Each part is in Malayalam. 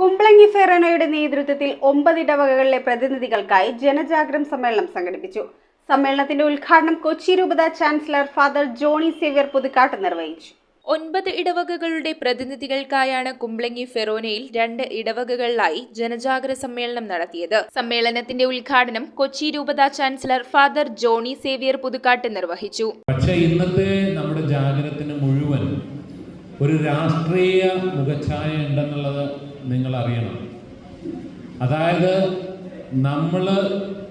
കുമ്പളങ്ങി ഫെറോനയുടെ നേതൃത്വത്തിൽ 9 ഇടവകകളിലെ പ്രതിനിധികൾക്കായി ജനജാഗരം സമ്മേളനം സംഘടിപ്പിച്ചു. സമ്മേളനത്തിന്റെ ഉദ്ഘാടനം കൊച്ചി രൂപത chancellor father Johnny Xavier Puthukkattu നിർവഹിച്ചു. 9 ഇടവകകളുടെ പ്രതിനിധികൾക്കായാണ് കുമ്പളങ്ങി ഫെറോനയിൽ 2 ഇടവകകളിലായി ജനജാഗര സമ്മേളനം നടത്തിയത്. സമ്മേളനത്തിന്റെ ഉദ്ഘാടനം കൊച്ചി രൂപത chancellor father Johnny Xavier Puthukkattu നിർവഹിച്ചു. പക്ഷേ ഇന്നത്തെ നമ്മുടെ ജാഗരത്തിന് മുഴുവൻ ഒരു രാഷ്ട്രീയ മുഖഛായ ഉണ്ടെന്നുള്ളത് നിങ്ങൾ അറിയണം. അതായത് നമ്മൾ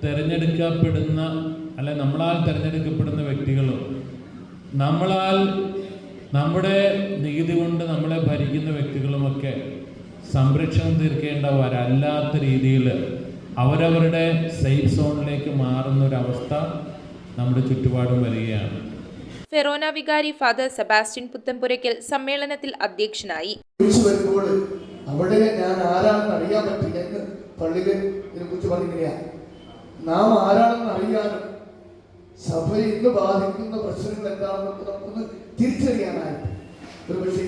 തിരഞ്ഞെടുക്കപ്പെടുന്ന നമ്മളാൽ തിരഞ്ഞെടുക്കപ്പെടുന്ന വ്യക്തികളും നമ്മുടെ നികുതി കൊണ്ട് നമ്മളെ ഭരിക്കുന്ന വ്യക്തികളുമൊക്കെ സംരക്ഷണം തീർക്കേണ്ടവരല്ലാത്ത രീതിയിൽ അവരവരുടെ സേഫ് സോണിലേക്ക് മാറുന്ന ഒരവസ്ഥ നമ്മുടെ ചുറ്റുപാടും വരികയാണ്. ഫെറോന വികാരി ഫാദർ സെബാസ്റ്റ്യൻ പുത്തൻപുരയ്ക്കൽ സമ്മേളനത്തിൽ അധ്യക്ഷനായി. അവിടെ ഞാൻ ആരാണെന്ന് അറിയാൻ പറ്റില്ല എന്ന് പള്ളിയിൽ ഇതിനെക്കുറിച്ച് പറയുകയാണ്. നാം ആരാണെന്ന് അറിയാനും സഭയെ ഇന്ന് ബാധിക്കുന്ന പ്രശ്നങ്ങൾ എന്താണെന്ന് നമുക്കൊന്ന് തിരിച്ചറിയാനായിട്ട് ഒരുപക്ഷെ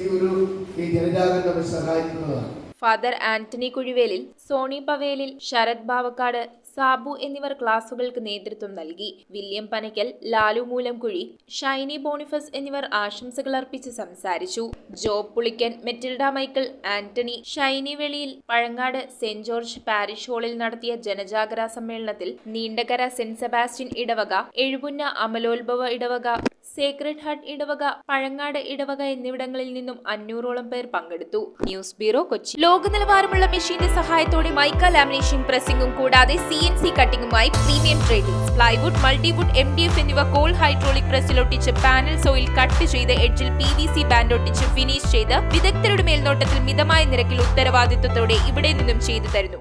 ഈ ജനജാഗരണം സഹായിക്കുന്നതാണ്. ഫാദർ ആന്റണി കുഴിവേലിൽ, സോണി പവേലിൽ, ശരത് ബാവക്കാട്, സാബു എന്നിവർ ക്ലാസുകൾക്ക് നേതൃത്വം നൽകി. വില്യം പനയ്ക്കൽ, ലാലു മൂലംകുഴി, ഷൈനി ബോണിഫസ് എന്നിവർ ആശംസകൾ അർപ്പിച്ച് സംസാരിച്ചു. ജോബ് പുളിക്കൻ, മെറ്റിൽഡ മൈക്കിൾ, ആന്റണി, ഷൈനി വെളിയിൽ, പഴങ്ങാട് സെന്റ് ജോർജ് പാരിഷ് ഹാളിൽ നടത്തിയ ജനജാഗര സമ്മേളനത്തിൽ നീണ്ടകര സെന്റ് സെബാസ്റ്റ്യൻ ഇടവക, എഴുപുന്ന അമലോത്ഭവ ഇടവക, സേക്രഡ് ഹാർട്ട് ഇടവക, പഴങ്ങാട് ഇടവക എന്നിവിടങ്ങളിൽ നിന്നും 500ഓളം പേർ പങ്കെടുത്തു. News bureau, Kochi. ലോക നിലവാരമുള്ള മെഷീന്റെ സഹായത്തോടെ മൈക്ക ലാമിനേഷൻ പ്രസിംഗും കൂടാതെ CNC കട്ടിംഗുമായി premium tradings, plywood, multiwood, MDF എന്നിവ കോൾ ഹൈഡ്രോളിക് പ്രസ്സിൽ ഒട്ടിച്ച് പാനൽ സോയിൽ കട്ട് ചെയ്ത് എഡ്ജിൽ PVC ബാൻഡ് ഒട്ടിച്ച് ഫിനിഷ് ചെയ്ത് വിദഗ്ധരുടെ മേൽനോട്ടത്തിൽ മിതമായ നിരക്കിൽ ഉത്തരവാദിത്വത്തോടെ ഇവിടെ നിന്നും ചെയ്തു തരുന്നു.